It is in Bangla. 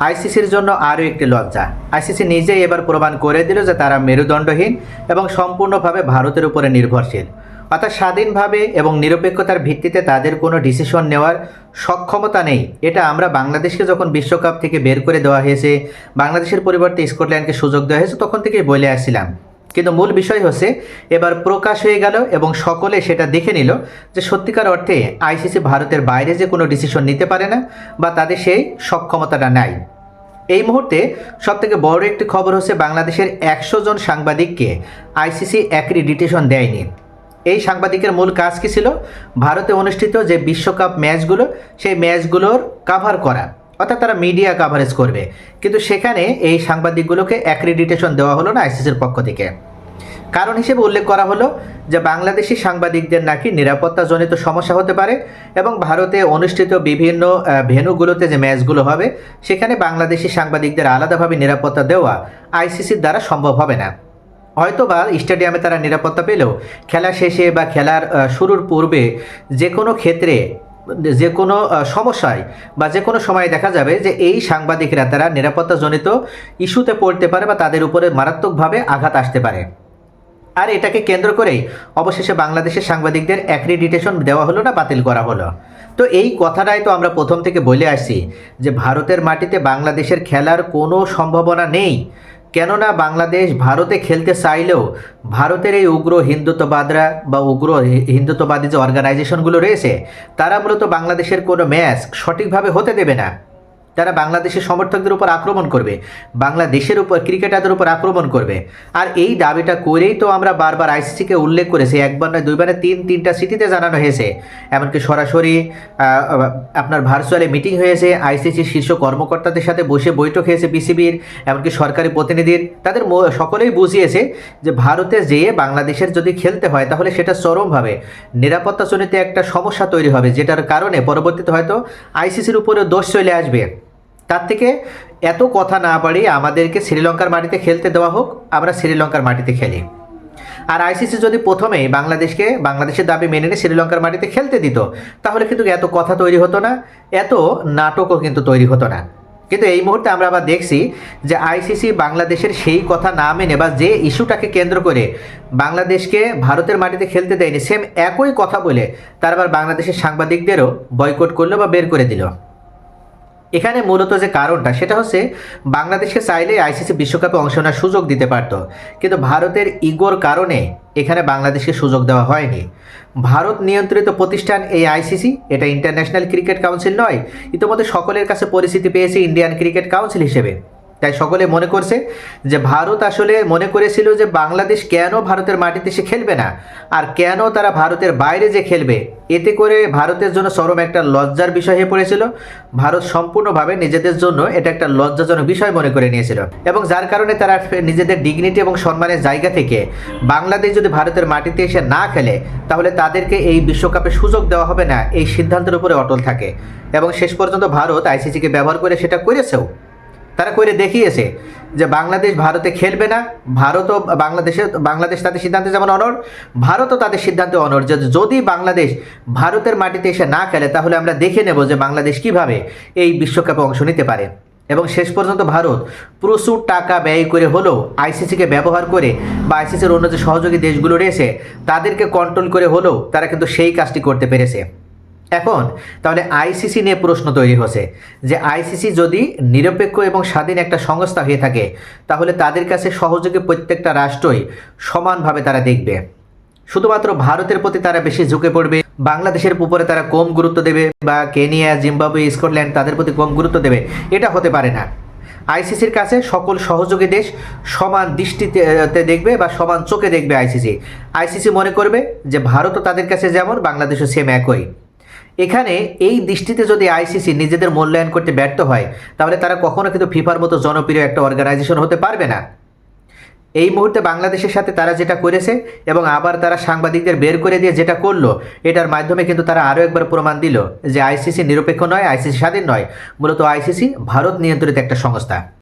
আইসিসির জন্য আরও একটি লজ্জা। আইসিসি নিজেই এবার প্রমাণ করে দিল যে তারা মেরুদণ্ডহীন এবং সম্পূর্ণভাবে ভারতের উপরে নির্ভরশীল। অর্থাৎ স্বাধীনভাবে এবং নিরপেক্ষতার ভিত্তিতে তাদের কোনো ডিসিশন নেওয়ার সক্ষমতা নেই। এটা আমরা বাংলাদেশকে যখন বিশ্বকাপ থেকে বের করে দেওয়া হয়েছে, বাংলাদেশের পরিবর্তে স্কটল্যান্ডকে সুযোগ দেওয়া হয়েছে, তখন থেকেই বলে আসছিলাম। কিন্তু মূল বিষয় হচ্ছে এবার প্রকাশ হয়ে গেল এবং সকলে সেটা দেখে নিল যে সত্যিকার অর্থে আইসিসি ভারতের বাইরে যে কোনো ডিসিশন নিতে পারে না বা তাদের সেই সক্ষমতাটা নাই। এই মুহূর্তে সবথেকে বড় একটি খবর হচ্ছে বাংলাদেশের 100 জন সাংবাদিককে আইসিসি অ্যাক্রিডিটেশন দেয়নি। এই সাংবাদিকের মূল কাজ কী ছিল? ভারতে অনুষ্ঠিত যে বিশ্বকাপ ম্যাচগুলো, সেই ম্যাচগুলোর কাভার করা, অর্থাৎ তারা মিডিয়া কাভারেজ করবে। কিন্তু সেখানে এই সাংবাদিকগুলোকে অ্যাক্রিডিটেশন দেওয়া হলো না আইসিসির পক্ষ থেকে। কারণ হিসেবে উল্লেখ করা হলো যে বাংলাদেশি সাংবাদিকদের নাকি নিরাপত্তাজনিত সমস্যা হতে পারে এবং ভারতে অনুষ্ঠিত বিভিন্ন ভেন্যুগুলোতে যে ম্যাচগুলো হবে সেখানে বাংলাদেশি সাংবাদিকদের আলাদাভাবে নিরাপত্তা দেওয়া আইসিসির দ্বারা সম্ভব হবে না। হয়তো বা স্টেডিয়ামে তারা নিরাপত্তা পেলেও খেলা শেষে বা খেলার শুরুর পূর্বে যে কোনো ক্ষেত্রে যে কোনো সমস্যায় বা যে কোনো সময় দেখা যাবে যে এই সাংবাদিকরা তারা নিরাপত্তাজনিত ইস্যুতে পড়তে পারে বা তাদের উপরে মারাত্মকভাবে আঘাত আসতে পারে। আর এটাকে কেন্দ্র করেই অবশেষে বাংলাদেশের সাংবাদিকদের অ্যাক্রিডিটেশন দেওয়া হলো না, বাতিল করা হলো। তো এই কথাটাই তো আমরা প্রথম থেকে বলে আসছি যে ভারতের মাটিতে বাংলাদেশের খেলার কোনো সম্ভাবনা নেই। কেননা বাংলাদেশ ভারতে খেলতে চাইলেও ভারতের এই উগ্র হিন্দুত্ববাদরা বা উগ্র হিন্দুত্ববাদী যে অর্গানাইজেশনগুলো রয়েছে তারা মূলত বাংলাদেশের কোনো ম্যাচ সঠিকভাবে হতে দেবে না। তারা বাংলাদেশের সমর্থকদের উপর আক্রমণ করবে, বাংলাদেশের উপর ক্রিকেটারদের উপর আক্রমণ করবে। আর এই দাবিটা করেই তো আমরা বারবার আইসিসিকে উল্লেখ করেছি, একবার নয় দুইবার নয়, তিনটা সিটিতে জানানো হয়েছে। এমনকি সরাসরি আপনার ভার্চুয়ালি মিটিং হয়েছে, আইসিসির শীর্ষ কর্মকর্তাদের সাথে বসে বৈঠক হয়েছে বিসিবির, এমনকি সরকারি প্রতিনিধির। তাদের সকলেই বুঝিয়েছে যে ভারতে যেয়ে বাংলাদেশের যদি খেলতে হয় তাহলে সেটা চরমভাবে নিরাপত্তাজনিত একটা সমস্যা তৈরি হবে, যেটার কারণে পরবর্তীতে হয়তো আইসিসির উপরেও দোষ চলে আসবে। তার থেকে এত কথা না বাড়িয়ে আমাদেরকে শ্রীলঙ্কার মাটিতে খেলতে দেওয়া হোক, আমরা শ্রীলঙ্কার মাটিতে খেলি। আর আইসিসি যদি প্রথমেই বাংলাদেশের দাবি মেনে নিয়ে শ্রীলঙ্কার মাটিতে খেলতে দিত তাহলে কিন্তু এত কথা তৈরি হতো না, এত নাটকও কিন্তু তৈরি হতো না। কিন্তু এই মুহূর্তে আমরা আবার দেখছি যে আইসিসি বাংলাদেশের সেই কথা না মেনে বা যে ইস্যুটাকে কেন্দ্র করে বাংলাদেশকে ভারতের মাটিতে খেলতে দেয়নি, সেম একই কথা বলে তার আবার বাংলাদেশের সাংবাদিকদেরও বয়কট করলো বা বের করে দিল। এখানে মূলত যে কারণটা সেটা হচ্ছে বাংলাদেশকে চাইলে আইসিসি বিশ্বকাপে অংশ নেওয়ার সুযোগ দিতে পারত, কিন্তু ভারতের ইগোর কারণে এখানে বাংলাদেশকে সুযোগ দেওয়া হয়নি। ভারত নিয়ন্ত্রিত প্রতিষ্ঠান এই আইসিসি, এটা ইন্টারন্যাশনাল ক্রিকেট কাউন্সিল নয়। ইতিমধ্যে সকলের কাছে পরিচিতি পেয়েছে ইন্ডিয়ান ক্রিকেট কাউন্সিল হিসেবে। তাই সকলে মনে করছে যে ভারত আসলে মনে করেছিল যে বাংলাদেশ কেন ভারতের মাটিতে এসে খেলবে না আর কেন তারা ভারতের বাইরে যে খেলবে, এতে করে ভারতের জন্য চরম একটা লজ্জার বিষয় হয়ে পড়েছিল। ভারত সম্পূর্ণভাবে নিজেদের জন্য এটা একটা লজ্জাজনক বিষয় মনে করে নিয়েছিল এবং যার কারণে তারা নিজেদের ডিগনিটি এবং সম্মানের জায়গা থেকে বাংলাদেশ যদি ভারতের মাটিতে এসে না খেলে তাহলে তাদেরকে এই বিশ্বকাপে সুযোগ দেওয়া হবে না, এই সিদ্ধান্তের উপরে অটল থাকে। এবং শেষ পর্যন্ত ভারত আইসিসিকে ব্যবহার করে সেটা করেছেও, তারা করে দেখিয়েছে যে বাংলাদেশ ভারতে খেলবে না। ভারতও বাংলাদেশ তাদের সিদ্ধান্তে যেমন অনড়, ভারতও তাদের সিদ্ধান্তে অনড় যে যদি বাংলাদেশ ভারতের মাটিতে এসে না খেলে তাহলে আমরা দেখে নেব যে বাংলাদেশ কিভাবে এই বিশ্বকাপে অংশ নিতে পারে। এবং শেষ পর্যন্ত ভারত প্রচুর টাকা ব্যয় করে হলেও আইসিসিকে ব্যবহার করে বা আইসিসির অন্য যে সহযোগী দেশগুলো রয়েছে তাদেরকে কন্ট্রোল করে হলেও তারা কিন্তু সেই কাজটি করতে পেরেছে। এখন তাহলে আইসিসি নিয়ে প্রশ্ন তৈরি হচ্ছে যে আইসিসি যদি নিরপেক্ষ এবং স্বাধীন একটা সংস্থা হয়ে থাকে তাহলে তাদের কাছে সহযোগী প্রত্যেকটা রাষ্ট্রই সমানভাবে তারা দেখবে। শুধুমাত্র ভারতের প্রতি তারা বেশি ঝুঁকে পড়বে, বাংলাদেশের উপরে তারা কম গুরুত্ব দেবে, বা কেনিয়া, জিম্বাবুয়ে, স্কটল্যান্ড তাদের প্রতি কম গুরুত্ব দেবে, এটা হতে পারে না। আইসিসির কাছে সকল সহযোগী দেশ সমান দৃষ্টিতে দেখবে বা সমান চোখে দেখবে। আইসিসি মনে করবে যে ভারতও তাদের কাছে যেমন, বাংলাদেশও সেম একই। এখানে এই দৃষ্টিতে যদি আইসিসি নিজেদের মূল্যায়ন করতে ব্যর্থ হয় তাহলে তারা কখনো কিন্তু ফিফার মতো জনপ্রিয় একটা অর্গানাইজেশন হতে পারবে না। এই মুহূর্তে বাংলাদেশের সাথে তারা যেটা করেছে এবং আবার তারা সাংবাদিকদের বের করে দিয়ে যেটা করলো, এটার মাধ্যমে কিন্তু তারা আরও একবার প্রমাণ দিল যে আইসিসি নিরপেক্ষ নয়, আইসিসি স্বাধীন নয়, মূলত আইসিসি ভারত নিয়ন্ত্রিত একটা সংস্থা।